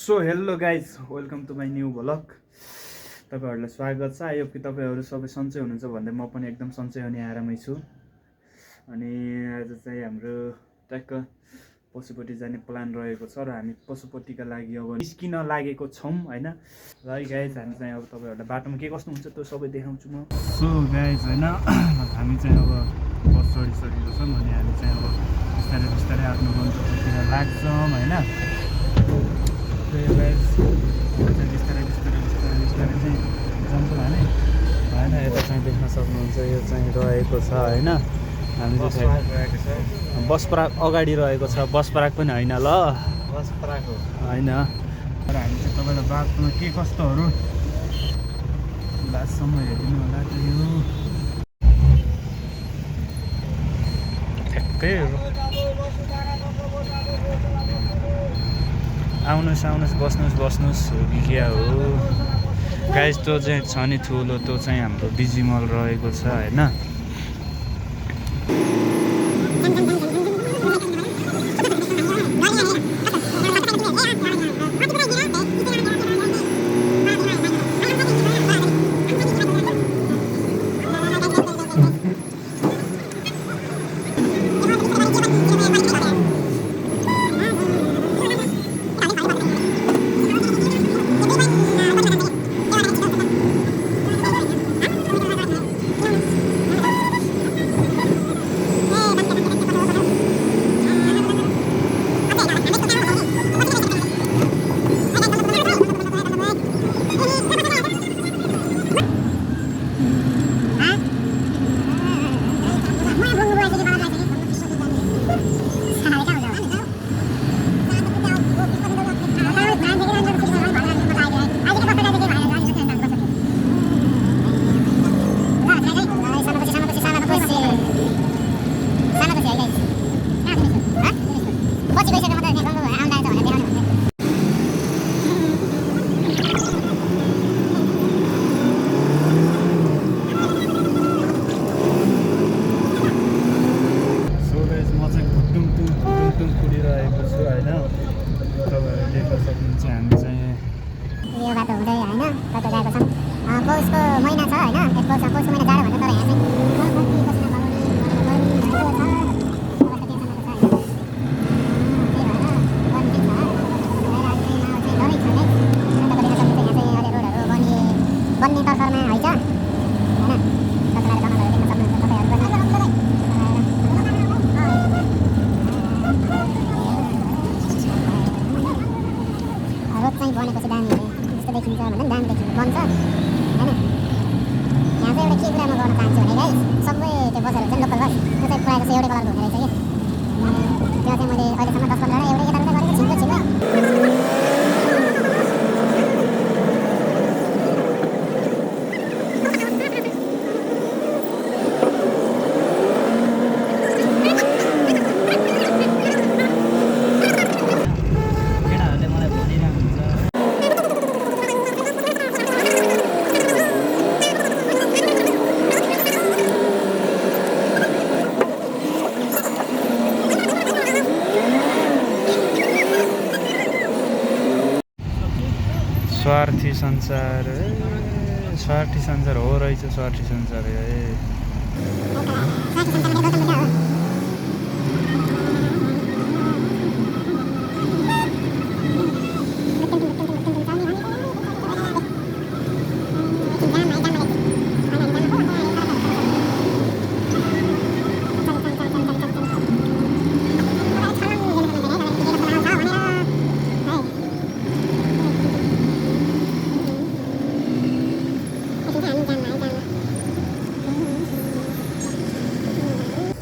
So hello guys welcome to my new vlog. तपाईँहरूलाई स्वागत छ। आयो कि तपाईँहरू सबै सन्चै हुनुहुन्छ भन्दै म पनि एकदम सन्चै अनि आरामै छु। अनि आज चाहिँ हाम्रो ट्याक्क पशुपति जाने प्लान रहेको छ र हामी पशुपतिका लागि अब निस्किन लागेको छौँ होइन। र गाइज हामी चाहिँ अब तपाईँहरूलाई बाटोमा के कस्तो हुन्छ त्यो सबै देखाउँछु म। सो गाइज होइन हामी चाहिँ अब बस चढिसकेको छौँ अनि हामी चाहिँ अब बिस्तारै बिस्तारै आफ्नो गन्तव्यतिर लाग्छौँ होइन। बिस्तारै चाहिँ जान्छौँ हामी होइन। यता चाहिँ देख्न सक्नुहुन्छ यो चाहिँ रहेको छ होइन। हामी बस पराग अगाडि रहेको छ, बस पराग पनि होइन ल, बस पराग हो होइन। र हामी चाहिँ तपाईँलाई बाटोमा के कस्तोहरू लास्टसम्म हेरिदिनु होला। यो ठ्याक्कै हो। आउनुहोस् बस्नुहोस् हो कि क्या हो गाइस। त्यो चाहिँ छ नि ठुलो, त्यो चाहिँ हाम्रो बिजी मल रहेको छ होइन। पौषको महिना छ होइन, पौषको महिना जाडो भन्छ, तर यहाँ चाहिँ बन्ने तर्खरमा है छ होइन। रोड चाहिँ बनेपछि दामी जस्तो देखिन्छ भने दामी देखिन्छ बन्छ होइन। यहाँ चाहिँ एउटा के कुरा म गर्न चाहन्छु भने गाइस, सबै त्यो बसहरू चाहिँ लोकल बस, त्यो चाहिँ प्रायः जस्तो एउटै कलरको हुने रहेछ कि। त्यो चाहिँ मैले अहिलेसम्म 10-15 एउटै यताउता गरेको छिटो स्वार्थी संसार हो रहेछ। स्वार्थी संसार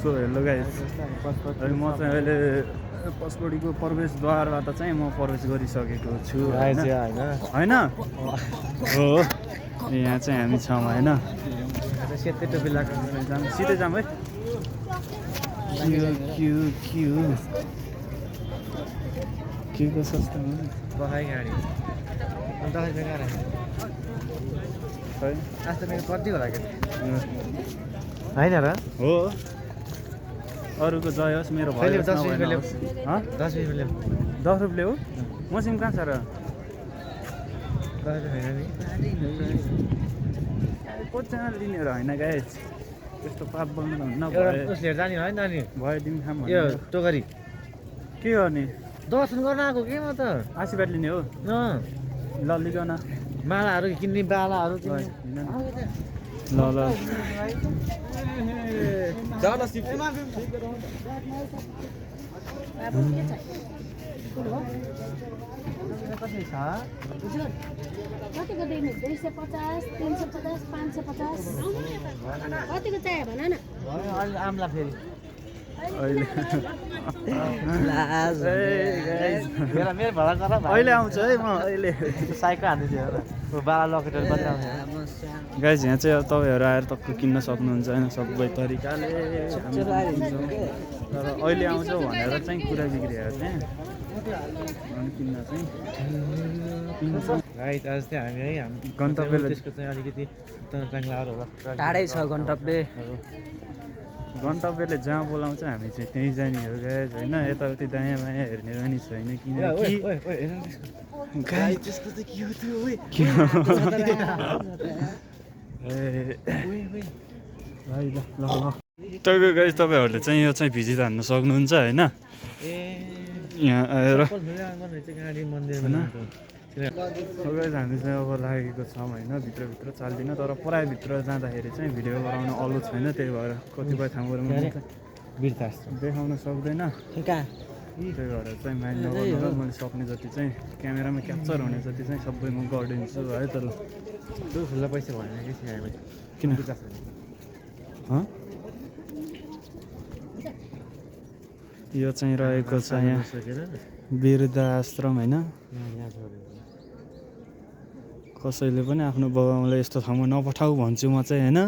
हेलो गाइस, म चाहिँ अहिले पशुपतिको प्रवेशद्वारबाट चाहिँ म प्रवेश गरिसकेको छु होइन। हो यहाँ चाहिँ हामी छौँ होइन। सेतै टोपी लगाएर जाम, सिधै जाम है। के को सस्तो बहाई गाडी खै आज मेरो कति होला कि होइन र हो। अरूको जय होस्, मेरो भयो 10 रुपियाँ हो। मसिम कहाँ छ र कतिजना लिनेहरू होइन गाइस त्यस्तो पाप बन्नु हुन्न उसले जाने है नानी भयो दिम खाम यो टोकरी के गर्ने दर्शन गर्न आएको के म त आशीर्वाद लिने हो ल लिगन मालाहरू किन्ने बालाहरू किन्ने ल ल कसरी छ कतिको दिनु 250 350 550 कतिको चाहियो भन न अहिले आम्ला फेरि अहिले मेरो भला गर अहिले आउँछ है म अहिले साइकल हान्दै थियो बाला लकेटहरू बजाउँछ गाइज यहाँ चाहिँ अब तपाईँहरू आएर टक्क किन्न सक्नुहुन्छ होइन सबै तरिकाले तर अहिले आउँछ भनेर चाहिँ कुरा बिग्रिएको चाहिँ अनि किन्न चाहिँ राइट आज चाहिँ हामी है गन्तव्य त्यसको चाहिँ अलिकति चाङ्लाहरू होला टाढै छ गन्तव्य गन्तव्यले जहाँ बोलाउँछ हामी चाहिँ त्यहीँ जाने हो गाइज होइन यताउति दायाँ बायाँ हेर्ने पनि छैन किनकि त्यसको चाहिँ के हो त्यो तपाईँको गाइज तपाईँहरूले चाहिँ यो चाहिँ भिजिट हान्नु सक्नुहुन्छ होइन यहाँ आएर गाइज हामी चाहिँ अब लागेको छौँ होइन भित्रभित्र चाल्दिनँ तर प्रायभित्र जाँदाखेरि चाहिँ भिडियो गराउन अलो छैन त्यही भएर कतिपय ठाउँबाट देखाउन सक्दैन त्यही भएर चाहिँ माइन्ड नगर्नु र मैले सक्ने जति चाहिँ क्यामेरामा क्याप्चर हुने जति चाहिँ सबै म गरिदिन्छु है तर त्यो खुल्ला पैसा भएन कि किन यो चाहिँ रहेको छ यहाँ वृद्धाश्रम होइन कसैले पनि आफ्नो बाबुआमालाई यस्तो ठाउँमा नपठाऊ भन्छु म चाहिँ होइन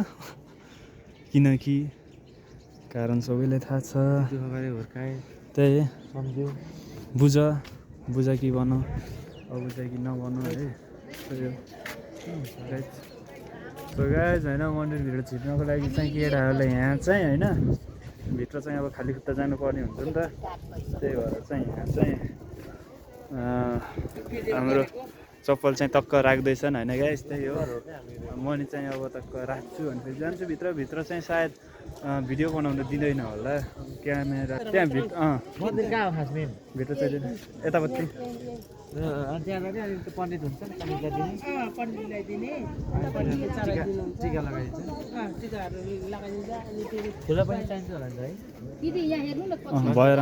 किनकि कारण सबैलाई थाहा छ त्यही बुझ कि भन अबुझ कि नभन है सो गाइज होइन मन्दिरभित्र छिर्नको लागि चाहिँ केटाहरूले यहाँ चाहिँ होइन भित्र चाहिँ अब खाली खुट्टा जानुपर्ने हुन्छ नि त त्यही भएर चाहिँ यहाँ चाहिँ हाम्रो चप्पल चाहिँ टक्क राख्दैछन् होइन गाइस त्यही हो म नि चाहिँ अब टक्क राख्छु भनेपछि जान्छु भित्र चाहिँ सायद भिडियो बनाउन दिँदैन होला क्यामेरा त्यहाँ मन्दिर कहाँ हो खास मेन भित्र चाहिँ यतापट्टि पण्डित हुन्छ पण्डितलाई दिने टिका लगाइदिन्छ खुला पनि चाहिन्छ होला नि त है दिदी यहाँ हेर्नु न भएर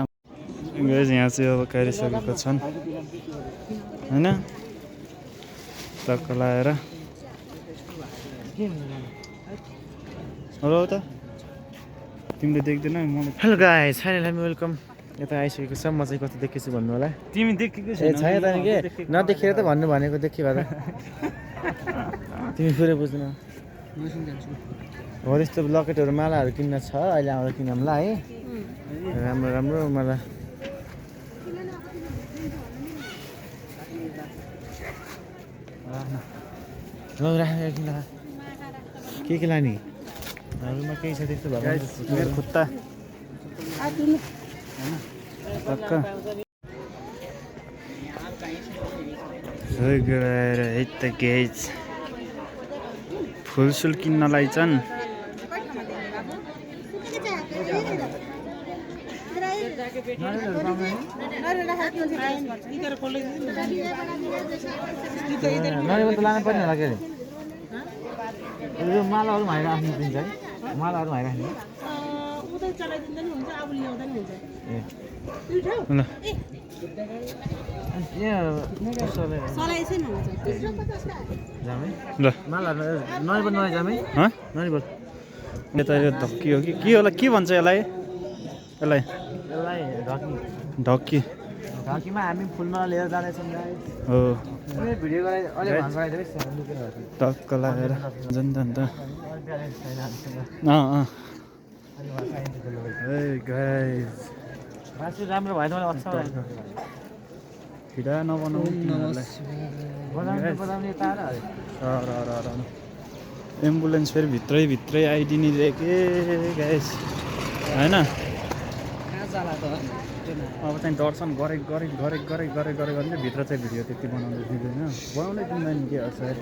गाइस यहाँ चाहिँ अब कारिसकेको छन् होइन टक्क लगाएर हेलो त तिमीले देख्दैन मलाई हेलो गाइस फाइनली वेलकम यता आइसकेको छ म चाहिँ कति देखेछु भन्नु होला तिमी देखेको छैन त के नदेखेर त भन्नु भनेको देखि भएर तिमी पुरै बुझ्नु हो त्यस्तो लकेटहरू मालाहरू किन्न छ अहिले आउँदा किनौँला है राम्रो राम्रो माला ल राखेर किन के लाने हाम्रोमा केही छ त्यस्तो भयो मेरो खुट्टा टक्क गएर है त गेज फुलसुल किन्नलाई चाहिँ नरिवल त लानु पर्ने होला के अरे यो मालाहरू हाइराख्नु दिन्छ है मालाहरू हाइराख्ने जामै ल मालाहरू नरिवल नआए जामै नरिवल यता यो धक्की हो कि के होला के भन्छ यसलाई यसलाई ढकी ढक्की ढकीमा हामी फुलमाला लिएर जाँदैछौँ हो भिडियो गराइ अलि गराइदिएर टक्क लगाएर जान्छ नि त मासु राम्रो भयो मलाई अच्छा लाग्यो खिडा नबनाउनु बजाउने तारा एम्बुलेन्स फेरि भित्रै आइदिने रे के गाइस होइन अब चाहिँ दर्शन गरेको चाहिँ भित्र चाहिँ भिडियो त्यति बनाउनु दिँदैन, बनाउनै दिँदैन के हो सायद,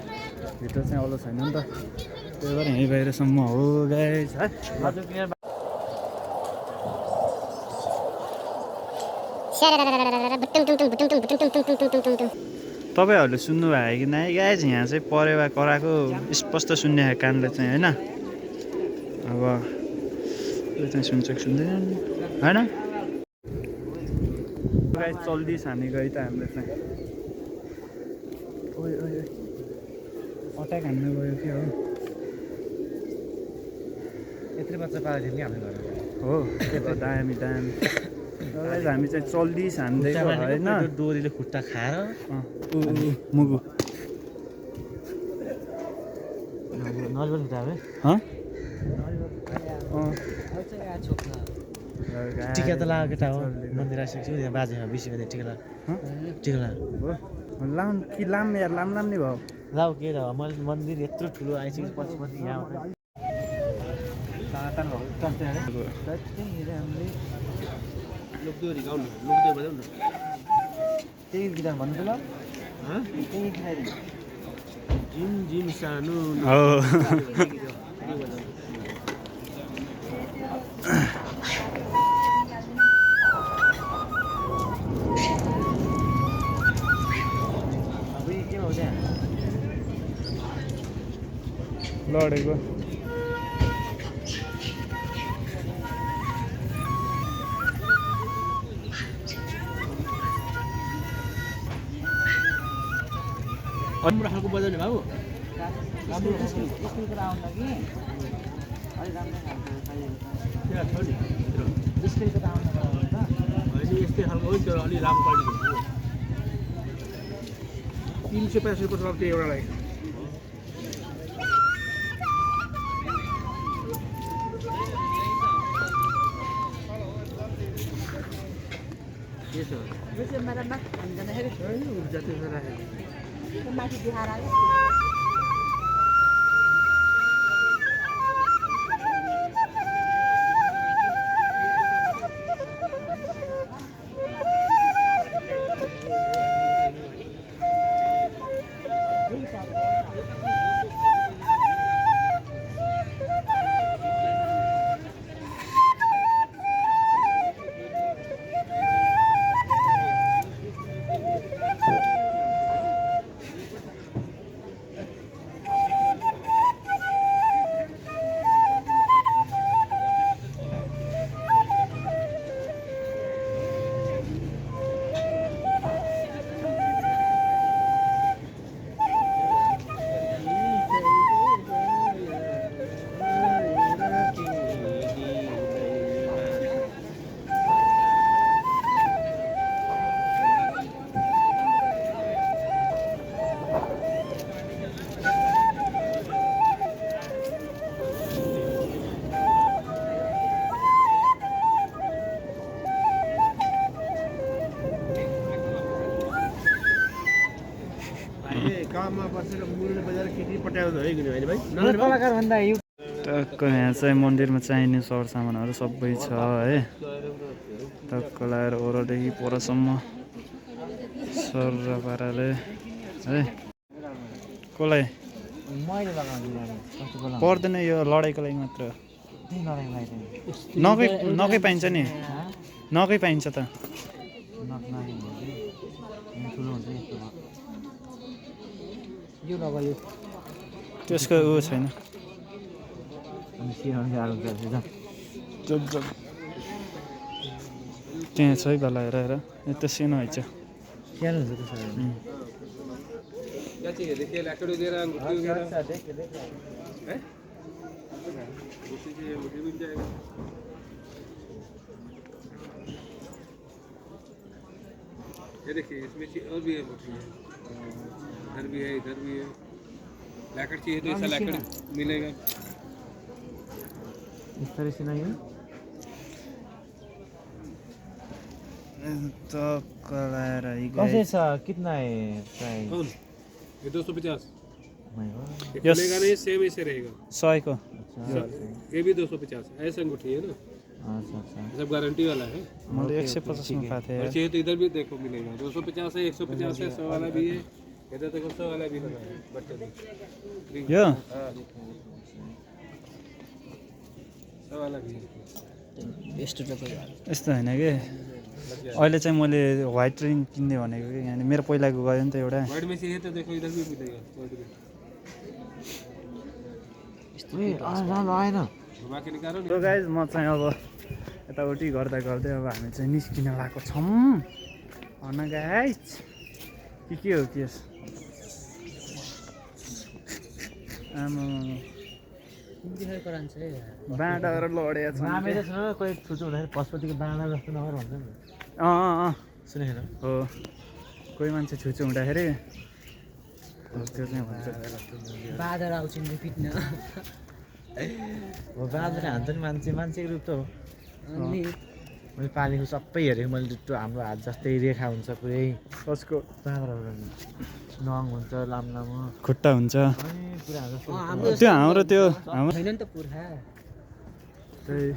भित्र चाहिँ अलो छैन नि त, त्यही भएर यहीँ बाहिरसम्म हो गाइस है। तपाईँहरूले सुन्नुभयो कि नै गाइस, यहाँ चाहिँ परेवा कराएको स्पष्ट सुन्ने कानले चाहिँ होइन, अब यो चाहिँ सुन्छ कि सुन्दैन होइन गाइस। चल्दी छाने गयो त हाम्रो चाहिँ, ओइ ओइ ओइ अट्याक हान्नु गयो के हो, यत्रो बच्चा पाएको थियो नि हाम्रो घरमा हो त्यो त दामी दामी। गाइस हामी चाहिँ चल्दी छान्दैको होइन, डोरीले खुट्टा खाएर मुगु नरिवल खुट्टा है टिका त लगाएको केटा हो, मन्दिर आइसकेको छु, यहाँ बाजेमा बिसीमा टिका लाग टिका लाग लाम कि लाम यार लाम लाम नै भयो। लाउ के त मैले मन्दिर यत्रो ठुलो आइसकेपछि पछि यहाँ त्यही गीत भन्नु ल त्यही गीत जिम जिम सानो हो अब यो के हो त्यहाँ लडेको राम्रो खालको बजाउने बाबु राम्रो स्कुलबाट आउनु लागि अलि राम्रो खालको स्कुलबाट आउनु त होइन यस्तै खालको हो तर अलि राम्रो क्वालिटीको 365 रुपियाँ पर्छ त्यो एउटालाई के छ यो चाहिँ मरम्मत भन्दैन होइन जति राखेको माथि बिहार आयो काममा बसेर मुरली बजाएर केटी पट्याउँछ है किन भाइ कलाकार भन्दा यो टक्क यहाँ चाहिँ मन्दिरमा चाहिने सरसामानहरू सबै छ है, टक्क लगाएर ओरदेखि परसम्म सर पाराले है। कसलाई मैले लगाउँदिनँ कस्तो बोलाउँ पर्दैन यो लडाइँको लागि मात्र, त्यही नराम्रो लगाइदिनु नकै नकै पाइन्छ नि, नकै पाइन्छ त ठुलो हुन्छ यस्तो यो लगायो त्यसको उयो छैन। अनि सिराउनु गाह्रो हुन्छ त्यहाँ छ है बेला हेर हेर यता सानो है छ सानो हुन्छ त्यसो ये देखिए इसमें और भी है मोटी है, इधर भी है इधर भी है। लैकड़ चाहिए तो ऐसा लैकड़ मिलेगा। इस तरह से नहीं है टक्क लगाएर कैसे छ कितना है प्राइस कौन ये 250 माय गॉड ये Yes. खुलेगा नहीं, सेम ऐसे रहेगा। 100को अच्छा ये भी 250 ऐसा अंगूठी है ना। अच्छा अच्छा ये सब गारंटी वाला है। मैले 150 में खाएको थिएँ और चाहिए तो इधर भी देखो मिलेगा, 250 है, 150 है, 100 वाला भी है, इधर देखो 100 वाला भी लगा है बच्चे भी। यो 100 वाला भी है। यस्तो होइन कि अहिले चाहिँ मैले व्हाइट रिङ किन्ने भनेको कि यहाँ मेरो पहिलाको गयो नि त एउटा वाइट में चाहिए तो देखो इधर भी मिलेगा वाइट में। राम्रो आएन घुमा के निकालो सो गाइज म चाहिँ अब यताउति गर्दा गर्दै अब हामी चाहिँ निस्किन लागेको छौँ अन गाइज के हो के आमा बाँडाएर लडेको छ नामेर छ कोही छुचो हुँदाखेरि पशुपतिको बाँडा जस्तो नगर भन्छ नि सुनेन हो कोही मान्छे छुचो हुँदाखेरि त्यो चाहिँ भन्छ बाँदर आउँछन् पिट्न हो बाँदर हान्छ नि मान्छेको रूप त हो अनि मैले पालेको सबै हेरेको मैले त्यो हाम्रो हात जस्तै रेखा हुन्छ पुरै कसको बाँदरहरू नङ हुन्छ लामो खुट्टा हुन्छ अनि पुरा जस्तो त्यो हाम्रो त्यो हाम्रो छैन नि त पुर्खा त्यही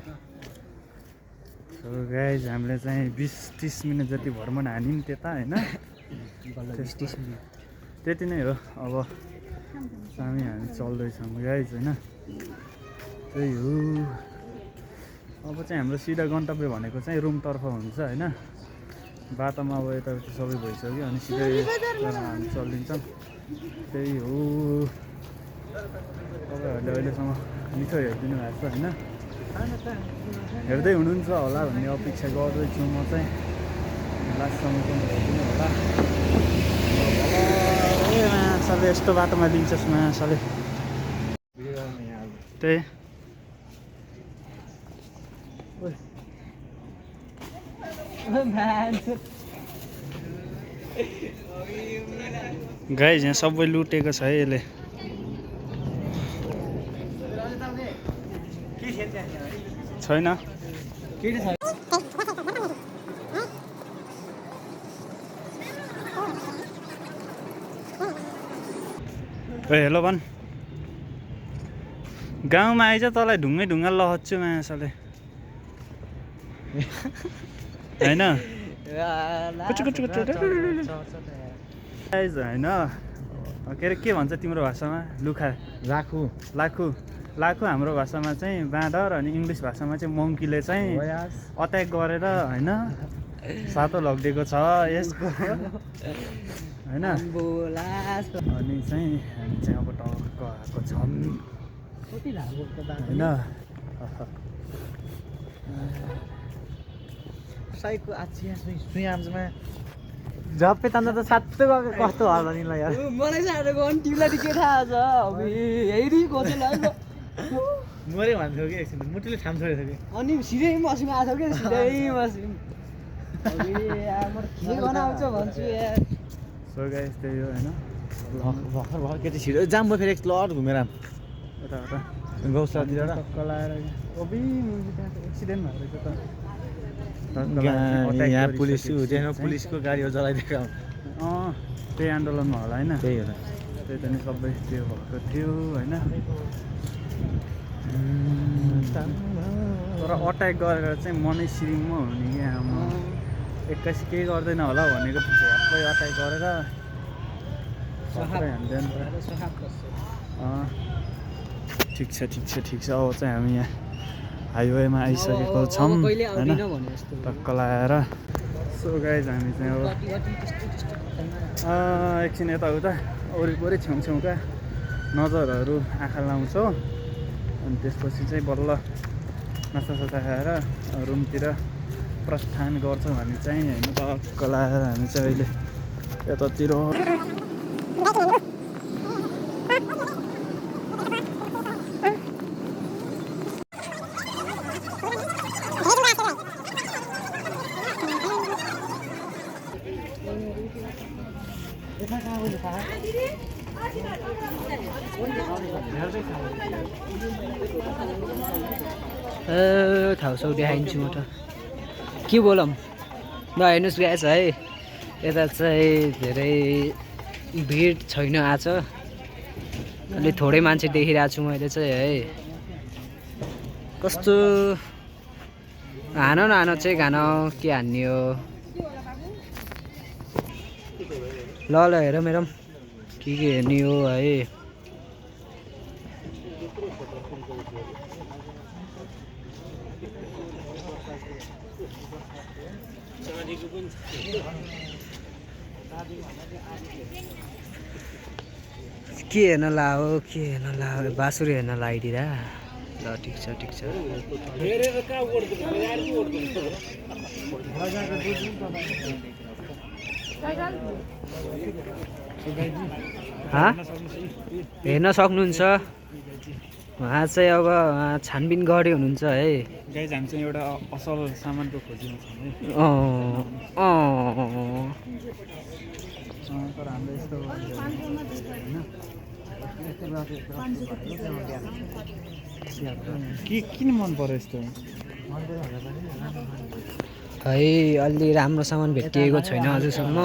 सो गाइज हामीले चाहिँ 20-30 मिनट जति भ्रमण हान्यौँ त्यता होइन त्यति नै हो अब हामी चल्दैछौँ गाइज होइन त्यही हो अब चाहिँ हाम्रो सिधा गन्तव्य भनेको चाहिँ रुमतर्फ हुन्छ होइन बाटोमा अब यताउति सबै भइसक्यो अनि सिधै हामी चलिदिन्छौँ त्यही हो तपाईँहरूले अहिलेसम्म मिठो हेरिदिनु भएको छ होइन हेर्दै हुनुहुन्छ होला भन्ने अपेक्षा गर्दैछु म चाहिँ लास्टसम्म पनि हेरिदिनु होला ए माछाले यस्तो बाटोमा दिन्छस् माछाले त्यही गाइज यहाँ सबै लुटेको छ है यसले छैन हेलो भन गाउँमा आइज तँलाई ढुङ्गा लहच्छु माछाले होइन होइन के अरे के भन्छ तिम्रो भाषामा लुखा राखु लाखु हाम्रो भाषामा चाहिँ बाँदर अनि इङ्ग्लिस भाषामा चाहिँ मङ्कीले चाहिँ अट्याक गरेर होइन सातो लगिदिएको छ यसको होइन अनि चाहिँ हामी चाहिँ अब टक्क आएको छौँ होइन साइको आछिया सुयाममा झप्पे तान्दा त सातो गएको कस्तो होला नि ल यार मलाई चाहिँ आएर गयो तिमीलाई के थाहा छ अब हेरिको छ मरे भन्थ्यो कि एकछिन मुटुले ठाम छोडेको थियो अनि सिधै मसिनो आएको क्या सिधै मसिनो के बनाउँछ भन्छु यार सो गाइस त्यही हो होइन भर्खर केटी छिटो जाम म फेरि लड घुमेर यता गौशालातिर टक्क लाएर एक्सिडेन्ट भएको रहेछ त यहाँ पुलिस पुलिसको गाडीहरू जलाइदिएको त्यही आन्दोलनमा होला होइन त्यही हो त्यही त नि सबै त्यो भएको थियो होइन तर अट्याक गरेर चाहिँ मनै सिरिङमा हुने कि आमा एक्कासी केही गर्दैन होला भनेको झ्याप्पै अट्याक गरेर हान्दैन ठिक छ अब चाहिँ हामी यहाँ हाइवेमा आइसकेको छौँ होइन टक्क लगाएर सो गाइज हामी चाहिँ अब एकछिन यताउता वरिपरि छेउछेउका नजरहरू आँखा लाउँछौँ अनि त्यसपछि चाहिँ बल्ल नास्तासास्ता खाएर रुमतिर प्रस्थान गर्छौँ हामी चाहिँ होइन टक्क लगाएर हामी चाहिँ अहिले यतातिर ठाउँसाउ देखाइदिन्छु म त के बोलौँ ल हेर्नुहोस् गाइस है यता चाहिँ धेरै भिड छैन आज अलि थोरै मान्छे देखिरहेको छु मैले चाहिँ है कस्तो हान न हान चाहिँ घान के हान्ने हो ल ल हेर मेरो के हेर्ने हो है के हेर्न ला हो के हेर्न ला हो बाँसुरी हेर्न लगाइदिँदा ल ठिक छ हेर्न सक्नुहुन्छ उहाँ चाहिँ अब छानबिन गर्दै हुनुहुन्छ है गाइज हामी चाहिँ एउटा असल सामानको खोजीमा छौँ है तर हाम्रो यस्तो किन मन पर्यो यस्तो है अलि राम्रो सामान भेटिएको छैन अझैसम्म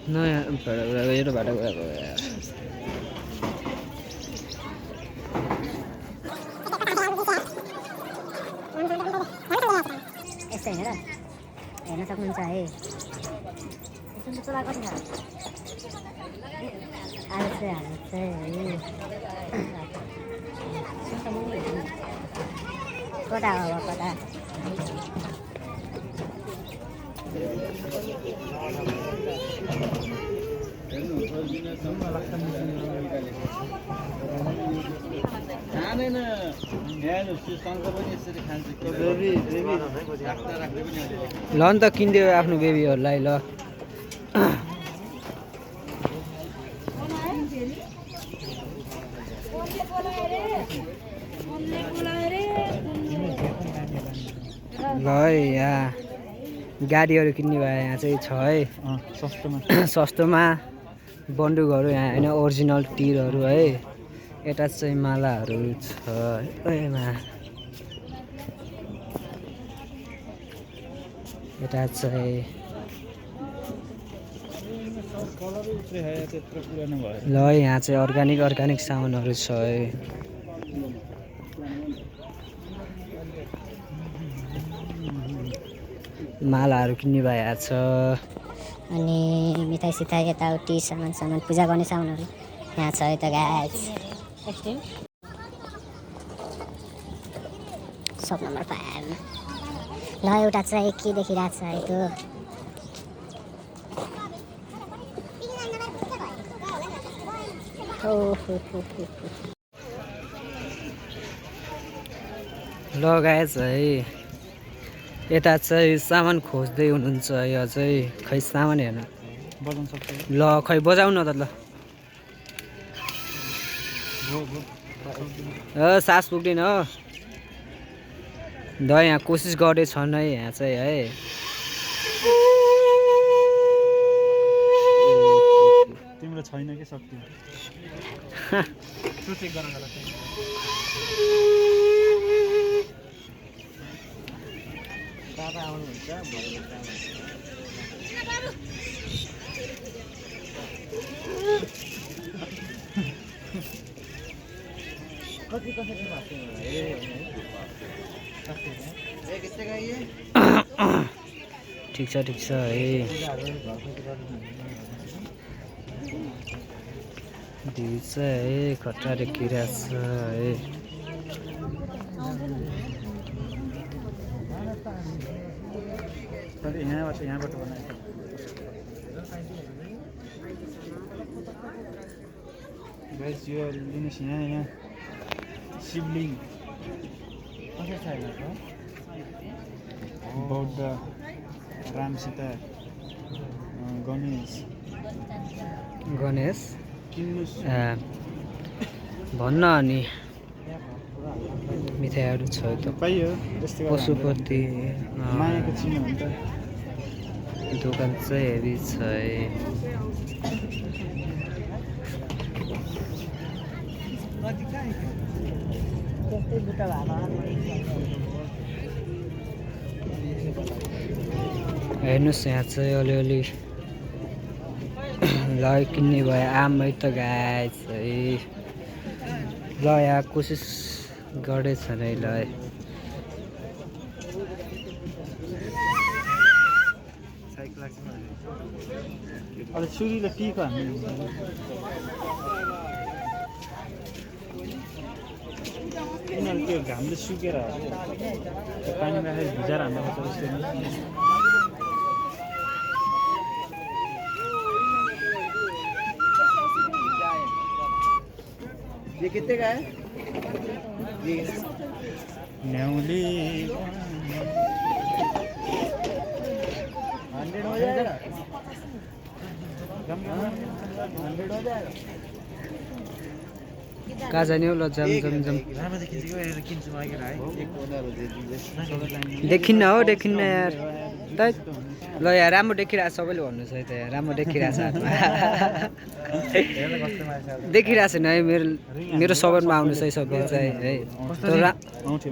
नयाँ एउटा भाडा गएको यस्तै हेर हेर्न सक्नुहुन्छ है चुला कति छ आलु चाहिँ कता हो कता ल नि त किनिदियो आफ्नो बेबीहरूलाई ल ल है यहाँ गाडीहरू किन्ने भए यहाँ चाहिँ छ है सस्तोमा बन्दुकहरू यहाँ होइन ओरिजिनल टिरहरू है यता चाहिँ मालाहरू छ यता चाहिँ ल यहाँ चाहिँ अर्ग्यानिक सामानहरू छ है मालाहरू किन्ने भइरहेको छ अनि मिठाई सिठाई यताउति सामान पूजा गर्ने सामानहरू यहाँ छ यता गाइस सब नम्बर 5 ल एउटा चाहिँ के देखिरहेको छ है त्यो ल गाइस है यता चाहिँ सामान खोज्दै हुनुहुन्छ है अझै खै सामान हेर्न बजाउन सक्छ ल खै बजाउन त ल सास पुग्दैन हो द यहाँ कोसिस गर्दैछन् है यहाँ चाहिँ है तिम्रो छैन कि शक्ति चेक गर्न दादा आउनुहुन्छ कति कसरी ठिक छ है ढिउ चाहिँ है खट्टा देखिरहेको छ है यहाँबाट बनाएको गाइस यो लिनुहोस् यहाँ शिवलिङ्ग बौद्ध राम सीता गणेश किन्नुहोस् भन्न अनि मिठाईहरू छ त पाइयो पशुपति मायाको चिनो हुन्छ दोकान चाहिँ हेभी छ है हेर्नुहोस् यहाँ चाहिँ अलिअलि ल किन्ने भयो आम है त गाइस है ल यहाँ कोसिस गर्दैछ नै ल अब छुरीले टिको हामी उनीहरू त्यो घामले सुकेर पानीमा राखेर भिजाएर हान्दा पर्छ जस्तो ये कितने का है ये न्याउली 100 हो जाएगा 100 हो जाएगा कहाँ जाने हो ल जाम जाम जाम राम्रोले खिचेको हेरेर किन्छु म है एक ओनरहरु दिँदैछ देखिन्न हो देखिन्न यार त ल यार राम्रो देखिरहेको छ सबैले भन्नुहोस् है त यार राम्रो देखिरहेको छ हातमा देखिरहेको छैन है मेरो सबैमा आउनुहोस् है सबै चाहिँ है आउँथ्यो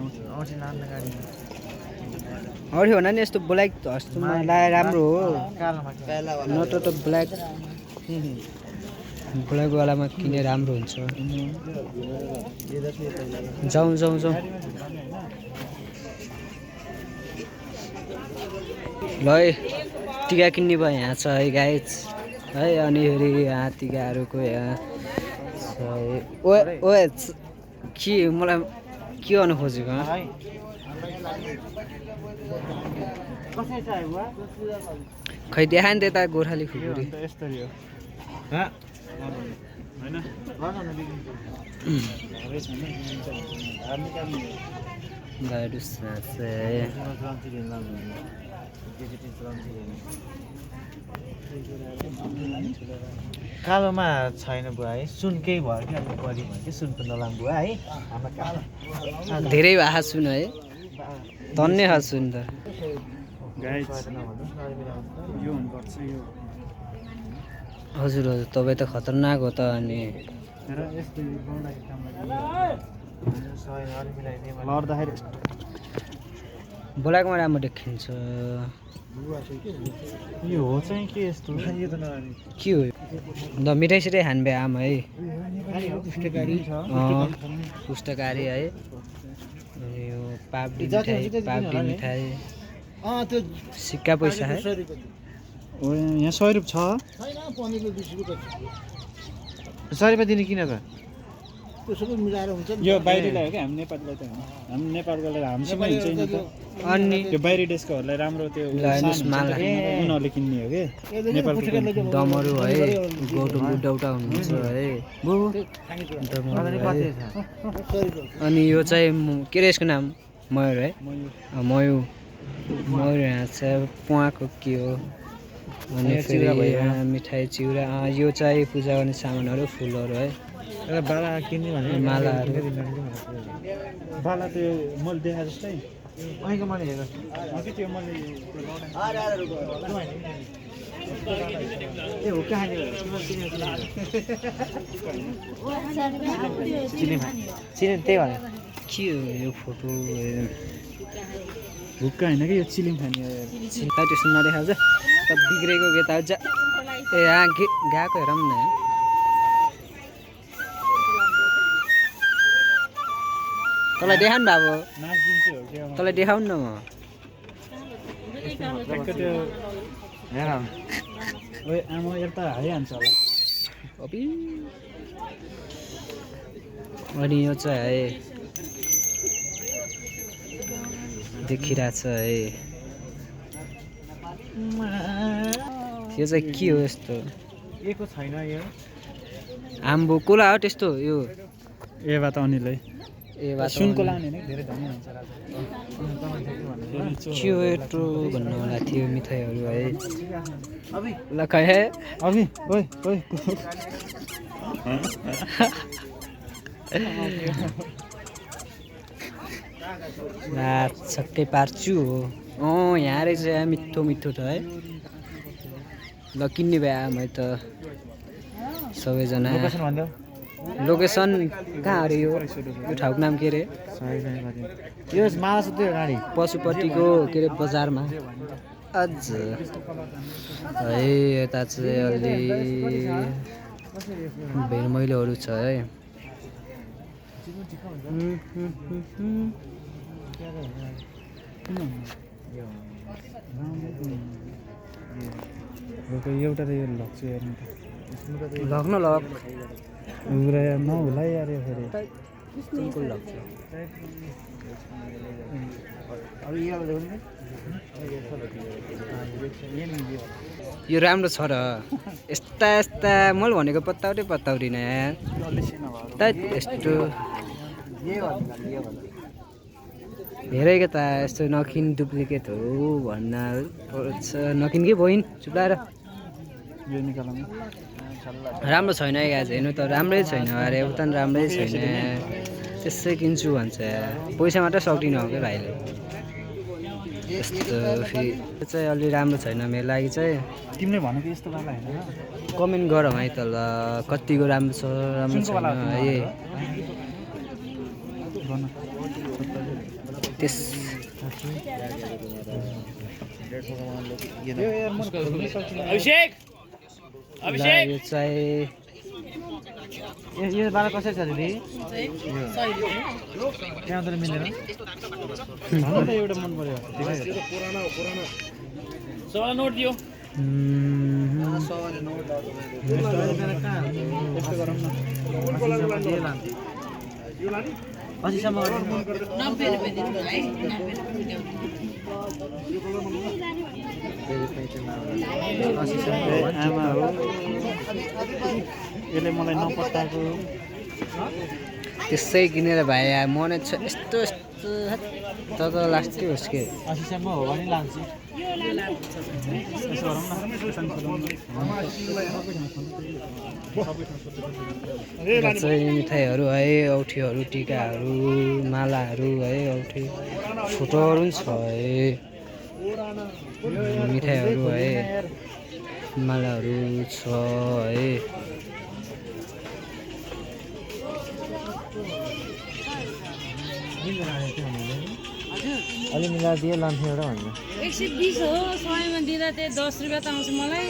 अरू हो नि यस्तो ब्ल्याक जस्तोमा लाए राम्रो हो कालोमा नट त ब्ल्याक ब्ल्याकवालामा किने राम्रो हुन्छ जाउँ जाउँ जाउँ ल है टिका किन्ने भयो यहाँ छ है गाइज है अनि फेरि यहाँ टिकाहरूको यहाँ छ है ओ के मलाई के गर्नु खोजेको कसै छ बुवा खै देखा नि त्यता गोर्खाली खुकुरी यस्तरी हो होइन कालोमा छैन बुवा है सुनकै भयो कि अब बढी भयो कि सुनको नलाम बुवा है हाम्रो कालो धेरै भाषा सुन है धन्य खा सुन त गाइज यो हुनुपर्छ यो हजुर हजुर तपाईँ त खतरनाक हो त अनि र यस्तो लड्दाखेरि बोलाएकोमा राम्रो देखिन्छ यो हो चाहिँ के यस्तो के हो ल मिठाई सिठाई खानुभयो आमा है पुस्तकारी है अनि यो पापडी मिठाई सिक्का पैसा है यहाँ 100 रुपियाँ छ 100 रुपियाँ दिने किन त यो बाहिरलाई हो कि हामी नेपालीलाई त होइन हामी नेपालकोलाई हामीसँग हुन्छ नि त अनि त्यो बाहिरी देशकोहरूलाई राम्रो त्यो उनीहरूले किन्ने हो कि नेपालको डमरू है गौतम बुद्धौटा हुनुहुन्छ है अनि यो चाहिँ के रे यसको नाम मयूर है मयूर यहाँ चाहिँ पुवाको के हो अनि फेरि मिठाई चिउरा यो चाहिँ पूजा गर्ने सामानहरू फुलहरू है बाला किन्ने भने मालाहरू बाला त्यो मैले देखा जस्तै अहिलेको मैले हेर अघि त्यो मैले ए हो कहाँ चिने त्यही भने के हो यो फोटो हुक्का होइन कि यो चिलिम खाने चिन्ता त्यस्तो नदेखाउँछ त बिग्रेको गेता हुन्छ ए यहाँ गएको हेरौँ न तँलाई देखाउनु भएको नाचिदिन्छु हो कि तँलाई देखाउनु न म ट्याक्क त्यो हेर ओए आमा यता हालिहाल्छ होला अबि अनि यो चाहिँ है देखिरहेछ है यो चाहिँ के हो यस्तो एको छैन यो आम्बो कोला हो त्यस्तो यो ए बा त अनिलै ए बा सुनको लाने नै धेरै धनी हुन्छ के हो यत्रो भन्नु होला थियो मिठाईहरू है ल खै अघि ओइ ओइ छक्कै पार्छु हो यहाँ रहेछ मिठो मिठो त है ल किन्ने भए आमा त सबैजना लोकेसन कहाँ अरे यो ठाउँको नाम के अरे यो माला सुत्यो गाडी पशुपतिको के अरे बजारमा अझ है यता चाहिँ अलि भेरमैलोहरू छ है एउटा त यो लग्छु हेर्नु त लग्न लग पुरा नहोला यार यो फेरि कुन लाग्छ यो राम्रो छ र यस्ता यस्ता मैले भनेको पत्ताउटी न यार यस्तो धेरै के त यस्तो नकिन डुप्लिकेट हो भन्न पर्छ नकिन के बहिन चुप्लाएर यो निकालौँ राम्रो छैन गाज हेर्नु त राम्रै छैन अरे उता पनि राम्रै छैन त्यसै किन्छु भन्छ पैसा मात्रै सक्दिनँ हो क्या भाइले यस्तो फेरि चाहिँ अलि राम्रो छैन मेरो लागि चाहिँ तिमीले भनेको यस्तो वाला होइन कमेन्ट गर है त ल कतिको राम्रो छ राम्रो छैन है त्यस अभिषेक यो चाहिँ यो बाह्र कसरी छ दिदी त्यहाँ त मिलेन एउटा मन पर्यो नोट दियो असीसम्म आमा हो यसले मलाई नपत्ताएको त्यसै किनेर भाइ मन छ यस्तो यस्तो त लास्टै होस् के असीसम्म हो भने लान्छु चाहिँ मिठाईहरू है औँठीहरू टिकाहरू मालाहरू है औँठी फोटोहरू पनि छ है मिठाईहरू है मालाहरू छ है अलि मिलाएर दिए लान्थ्यो एउटा भन्नु 120 हो 100 मा दिँदा त्यही 10 रुपैयाँ त आउँछ मलाई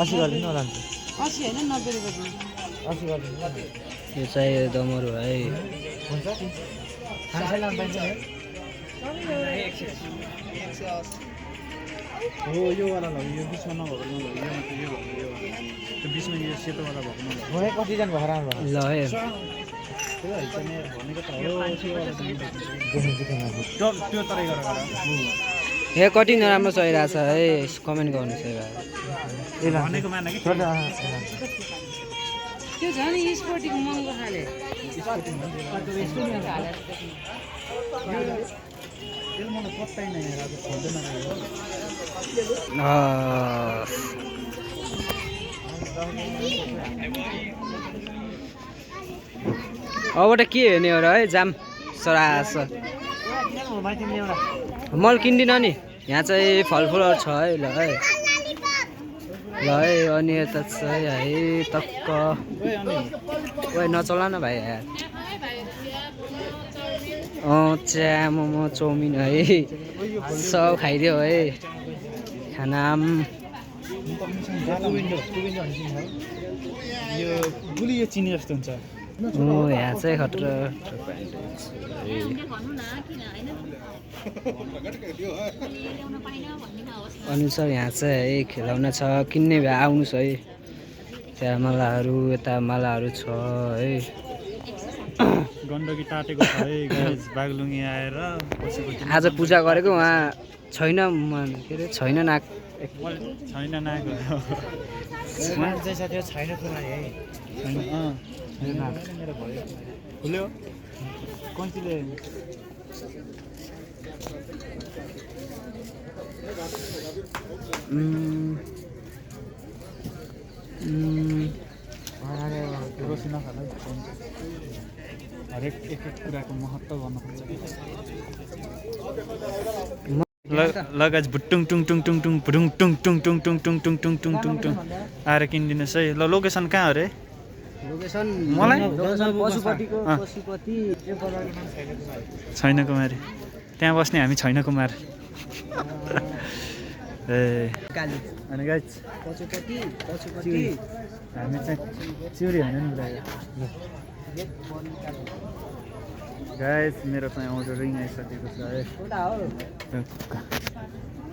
80 गरिदिनु लान्छु 80 हैन 90 रुपैयाँ दिनु 80 गरिदिनु यो चाहिँ दमहरू है हुन्छ खान्छै लानु पाइन्छ है हो यो वाला लग्यो यो बिचमा नभएको नभएको यो मात्र यो भएको यो त्यो बिचमा यो सेतोवाला भएको नभएको मलाई कतिजना भयो राम्रो ल है त्यो भनेको त हो त्यो तरै गरेर हे कटिङ राम्रो चलिरहेछ है कमेन्ट गर्नुहोस् है भाइ भनेको माने कि त्यो झन् स्पोर्टिङ महँगो खाले यो मलाई पत्ताइ नै यार अब छोड्दैन रहेछ अबबाट के हेर्ने हो र है जाम सरास मैले किन्दिनँ नि यहाँ चाहिँ फलफुलहरू छ है ल है अनि यता चाहिँ है टक्क ओए नचला न भाइ यार चिया मोमो चाउमिन है सब खाइदियो है खाना यो गुलियो चिनी जस्तो हुन्छ यहाँ चाहिँ खतरा अनुसार यहाँ चाहिँ है खेलाउना छ किन्ने भए आउनुहोस् है त्यहाँ मालाहरू यता मालाहरू छ है गण्डकी टाटेको छ है गाइस बागलुङी आएर आज पूजा गरेको उहाँ छैन के अरे छैन नाक छैन नाको साथी छैन कुरा है मेरो भयो खुल्यो कन्चीले रोसी नखाला हरेक एक कुराको महत्त्व गर्नुपर्छ लगाज भुटुङ टुङ टुङ टुङ टुङ भुटुङ टुङ टुङ टुङ टुङ टुङ टुङ टुङ टुङ टुङ टुङ आएर किनिदिनुहोस् है ल लोकेसन कहाँ हो रे लोकेसन मलाई पशुपति छैन कुमारी त्यहाँ बस्ने हामी छैन कुमार ए काली अनि गाइस पशुपति हामी चाहिँ चिउरी होइन नि गाइस मेरो चाहिँ आउँदो रिङ आइसकेको छ है उता हो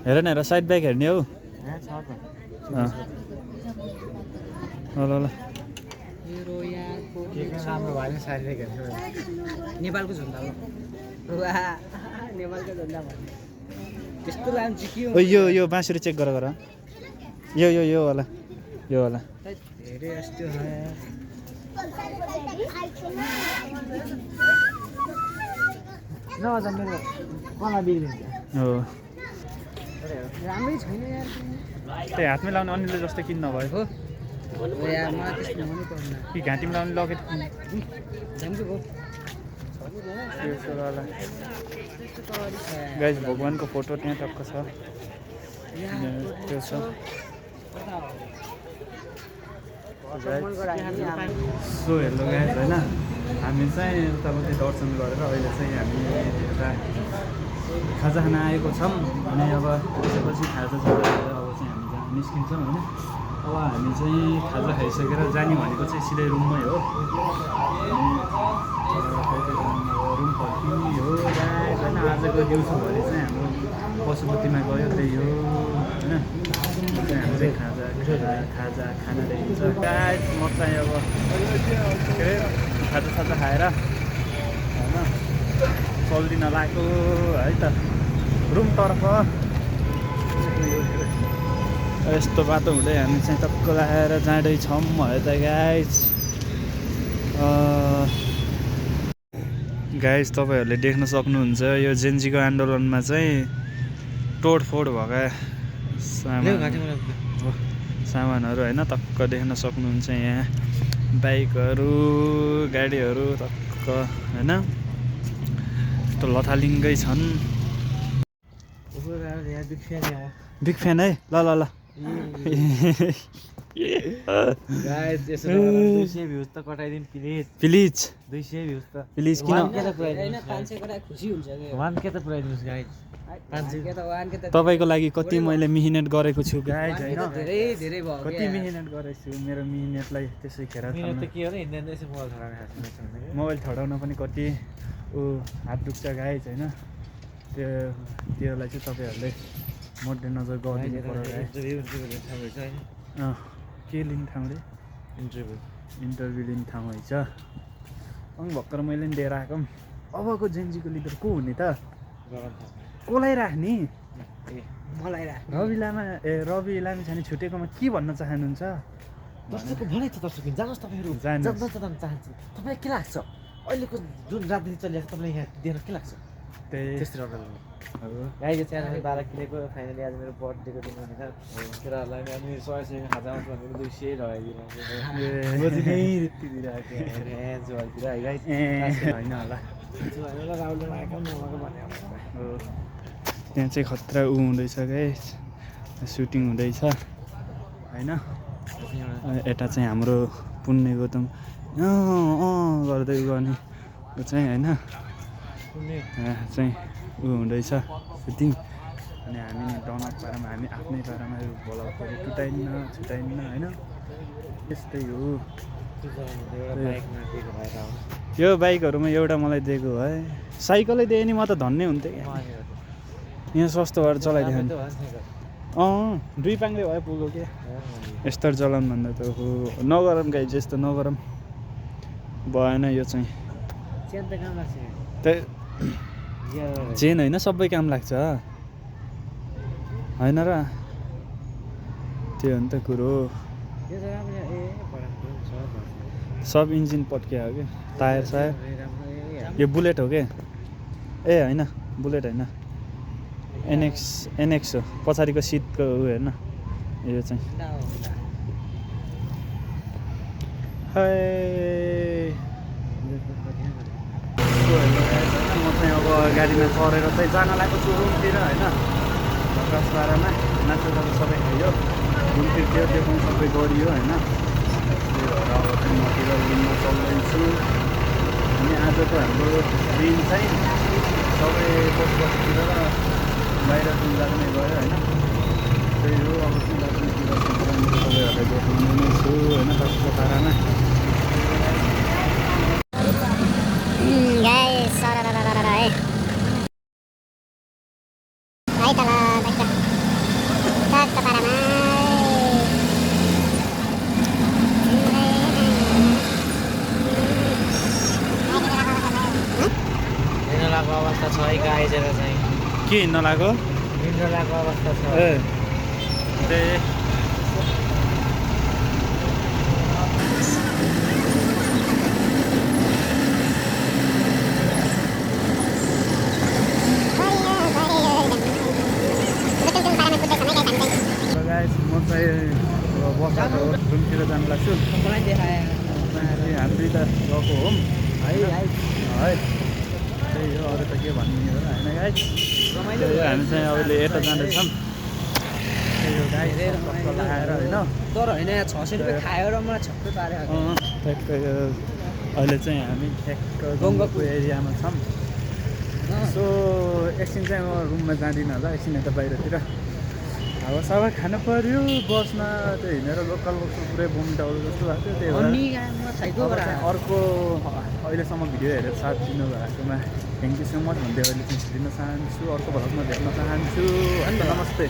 हेर न हेर साइड ब्याग हेर्ने हौ ल ल मेरो यहाँको राम्रो भएन शारीरिक नेपालको झन्डा हो वाह नेपालको झन्डा भन्ने त्यस्तो लान्छु के हो यो बाँसुरी चेक गर यो होला धेरै यस्तो नभए मेरो कला बिग्रिन्छ हो राम्रै छैन यार त्यही हातमै लाउने अनिलले जस्तो किन्न भयो हो यार मलाई त्यस्तो हुनै पर्दैन कि घाँटीमा लाउने लकेट झ्याम्के भयो गाइस भगवानको फोटो त्यहाँ टक्क छ त्यो छ सो हेलो गाइस होइन हामी चाहिँ उतापट्टि दर्शन गरेर अहिले चाहिँ हामी यता खाजा खान आएको छौँ अनि अब त्यसपछि खाजा खाएर अब चाहिँ हामी जहाँ निस्किन्छौँ होइन अब हामी चाहिँ खाजा खाइसकेर जाने भनेको चाहिँ सिधै रुममै हो रुम फर्किने हो गाइस होइन आजको दिउँसोभरि चाहिँ हाम्रो पशुपतिमा गयो त्यही हो होइन चाहिँ हामी चाहिँ खाजा खाना देखिन्छ गाइस म चाहिँ अब के अरे खाजा खाएर होइन चल्दिन लाग्यो है त रुमतर्फ यस्तो बाटो हुँदै हामी चाहिँ टक्क लगाएर जाँदैछौँ है त गाइस तपाईँहरूले देख्न सक्नुहुन्छ यो जेन्जीको आन्दोलनमा चाहिँ तोडफोड भएका सामानहरू होइन टक्क देख्न सक्नुहुन्छ यहाँ बाइकहरू गाडीहरू टक्क होइन यस्तो लथालिङ्गै छन् बिग फ्यान है ल गाइस यसो 200 भ्युज त कटाइदिनु प्लिज 200 भ्युज त प्लिज किन होइन 500 कटा खुसी हुन्छ के 1K त पुऱ्याइदिनुहोस् गाइस 500 त 1K त तपाईँको लागि कति मैले मिहिनेत गरेको छु गाइस होइन धेरै धेरै भयो कति मिहिनेत गरेको छु मेरो मिहिनेतलाई त्यसै खेर मेरो त के हो र हिँड्दा यसो मोबाइल चलाउने खास मोबाइल छडाउन पनि कति हात दुख्छ गाइस होइन त्योलाई चाहिँ तपाईँहरूले मध्यनजर गरिदिनु पर्यो गाइस के लिने ठाउँ रे इन्टरभ्यू लिने ठाउँ है अनि भर्खर मैले पनि दिएर आएको अबको जेन्जीको लिडर को हुने त कसलाई राख्ने मलाई राख रवि लामिछाने छुटेकोमा के भन्न चाहनुहुन्छ दर्शकको भनाइ छ दर्शक जानुहोस् तपाईँहरू जानुहोस्। जान चाहन्छु तपाईँलाई के लाग्छ अहिलेको जुन राजनीति चलिरहेको छ तपाईँलाई यहाँ दिएर के लाग्छ त्यही त्यस्तै गाई चाहिँ आज 12 किलोको फाइनली आज मेरो बर्थडेको दिन भनेर केटाहरूलाई अनि 100 खाजा आउँछ भनेर 200 ढगाइदिनु होइन होला त्यहाँ चाहिँ खतरा हुँदैछ गाइस सुटिङ हुँदैछ होइन यता चाहिँ हाम्रो पुण्य गौतम गर्दै गर्ने चाहिँ होइन चाहिँ हुँदैछ सुटिङ अनि हामी डनक पारामा हामी आफ्नै पारामा बोलाउँछ छुटाइन्न होइन त्यस्तै हो यो बाइकहरूमा एउटा मलाई दिएको है साइकलै दिए नि म त धन्नै हुन्थेँ क्या यहाँ सस्तो भएर चलाइदियो भने दुई पाङ्ग्रे भयो पुग्यो क्या यस्तो चलाउनु भन्दा त हो नगरम गाई चाहिँ यस्तो नगरम भएन यो चाहिँ त्यही चेन होइन सबै काम लाग्छ होइन र त्यो हो नि त कुरो सब इन्जिन पट्किया हो कि टायर सायर यो बुलेट हो कि ए होइन बुलेट होइन एनएक्स हो पछाडिको सिटको ऊ हेर्न यो चाहिँ म चाहिँ अब गाडीमा चढेर चाहिँ जान लागेको छु रुमतिर होइन 10-12मा नाच्दा सबै खाइयो रुमतिर त्यो पनि सबै गरियो होइन त्यही भएर अब चाहिँ मतिर रुममा चल्दैछु अनि आजको हाम्रो दिन चाहिँ सबै पशुपतितिर र बाहिर लाग्ने गयो होइन त्यही हो अब दार्जिलिङतिर तपाईँहरूलाई देखाउने नै छु होइन 10 पारामा के हिँड्न लाग्यो हिँड्न लागेको अवस्था छ ए त्यही गाइस म चाहिँ बस्दाको रुमतिर जानु लाग्छु मलाई देखाए हामी त गएको हो है है त्यही हो अरू त के भन्ने हो होइन गाइस रमाइलो हामी चाहिँ अहिले यता जाँदैछौँ त्यही हो गाइस कस्तो लगाएर होइन तर होइन 600 रुपियाँ खायो र मलाई छक्कै पाऱ्यो ठ्याक्क अहिले चाहिँ हामी ठ्याक्क गङ्गाको एरियामा छौँ सो एकछिन चाहिँ म रुममा जाँदिनँ होला एकछिन यता बाहिरतिर अब सबै खानु पऱ्यो बसमा त्यो हिँडेर लोकल बसमा पुरै बोमिट आउनु जस्तो भएको थियो त्यही भएर अब चाहिँ अर्को अहिलेसम्म भिडियो हेरेर साथ दिनुभएकोमा थ्याङ्क यू सो मच भन्दै अहिले चाहिँ दिन चाहन्छु अर्को भ्लगमा भेट्न चाहन्छु अन्त नमस्ते